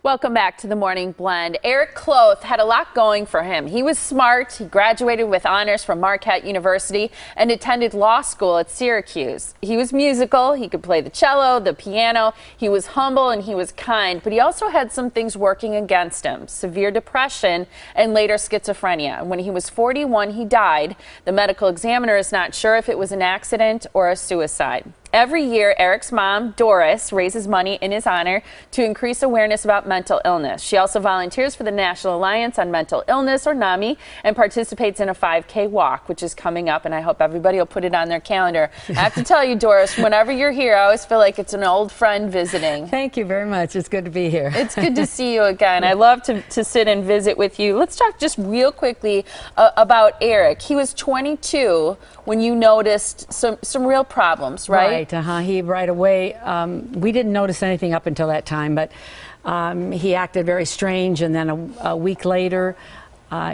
Welcome back to the Morning Blend. Doris Kloth had a lot going for him. He was smart. He graduated with honors from Marquette University and attended law school at Syracuse. He was musical. He could play the cello, the piano. He was humble and he was kind, but he also had some things working against him: severe depression and later schizophrenia. When he was 41, he died. The medical examiner is not sure if it was an accident or a suicide. Every year, Eric's mom, Doris, raises money in his honor to increase awareness about mental illness. She also volunteers for the National Alliance on Mental Illness, or NAMI, and participates in a 5K walk, which is coming up, and I hope everybody will put it on their calendar. I have to tell you, Doris, whenever you're here, I always feel like it's an old friend visiting. Thank you very much. It's good to be here. It's good to see you again. I love to sit and visit with you. Let's talk just real quickly about Eric. He was 22 when you noticed some real problems, right? He right away, we didn't notice anything up until that time, but he acted very strange, and then a week later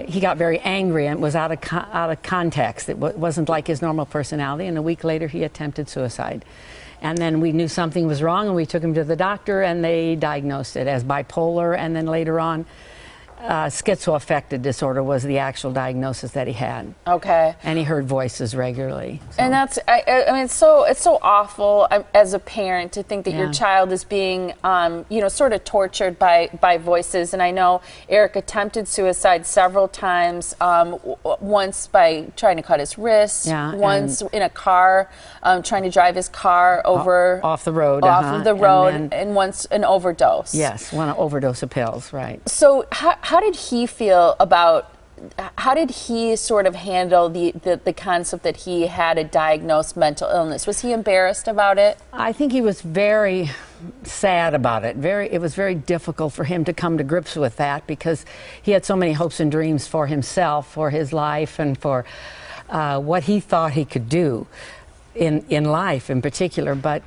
he got very angry and was out of context. It wasn't like his normal personality, and a week later he attempted suicide. And then we knew something was wrong, and we took him to the doctor, and they diagnosed it as bipolar, and then later on schizoaffective disorder was the actual diagnosis that he had. Okay. And he heard voices regularly. So. And that's, I mean, it's so awful as a parent to think that your child is being, you know, sort of tortured by voices. And I know Eric attempted suicide several times, once by trying to cut his wrist, once in a car, trying to drive his car over off the road, and once an overdose. Yes, one overdose of pills, right. So how did he feel about, how did he sort of handle the concept that he had a diagnosed mental illness? Was he embarrassed about it? I think he was very sad about it. It was very difficult for him to come to grips with that, because he had so many hopes and dreams for himself, for his life, and for what he thought he could do in life in particular. But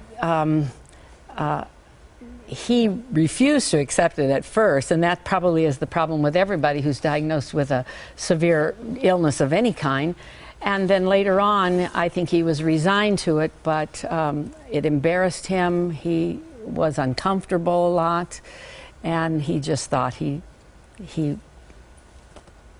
he refused to accept it at first, and that probably is the problem with everybody who's diagnosed with a severe illness of any kind. And then later on, I think he was resigned to it, but it embarrassed him. He was uncomfortable a lot, and he just thought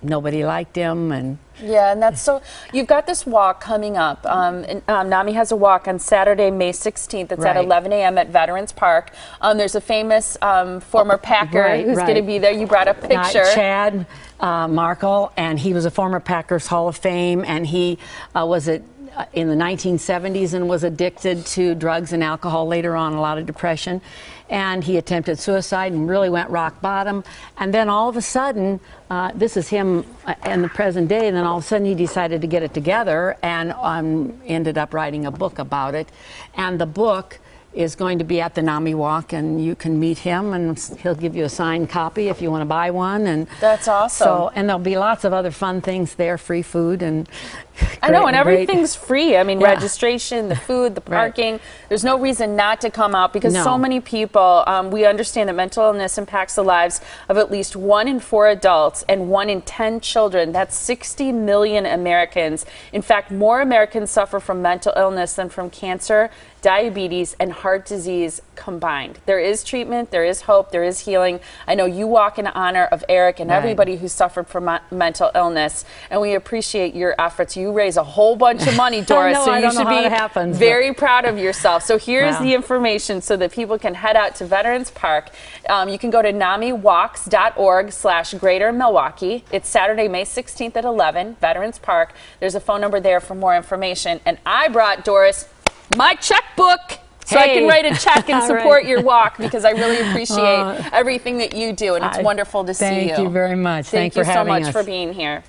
nobody liked him. And yeah, and that's so. You've got this walk coming up. NAMI has a walk on Saturday, May 16th. It's at 11 a.m. at Veterans Park. There's a famous former Packer who's going to be there. You brought a picture. Chad Markle, and he was a former Packers Hall of Fame, and he was in the 1970s and was addicted to drugs and alcohol, later on a lot of depression, and he attempted suicide and really went rock bottom. And then all of a sudden, this is him in the present day, and then all of a sudden he decided to get it together and ended up writing a book about it. And the book is going to be at the Nami Walk, and you can meet him, and he'll give you a signed copy if you want to buy one. And that's awesome. So, and there'll be lots of other fun things there, free food, and I know, and everything's free. I mean, registration, the food, the parking. There's no reason not to come out, because so many people, we understand that mental illness impacts the lives of at least 1 in 4 adults and 1 in 10 children. That's 60 million Americans. In fact, more Americans suffer from mental illness than from cancer, diabetes, and heart disease combined. There is treatment, there is hope, there is healing. I know you walk in honor of Eric and everybody who suffered from mental illness, and we appreciate your efforts. You raise a whole bunch of money, Doris, so you should be very proud of yourself. So here's the information so that people can head out to Veterans Park. You can go to NAMIwalks.org/Greater Milwaukee. It's Saturday, May 16th at 11, Veterans Park. There's a phone number there for more information. And I brought, Doris, my checkbook, so I can write a check and support your walk, because I really appreciate everything that you do, and it's wonderful to see you. Thank you very much. Thank you so much us. for being here.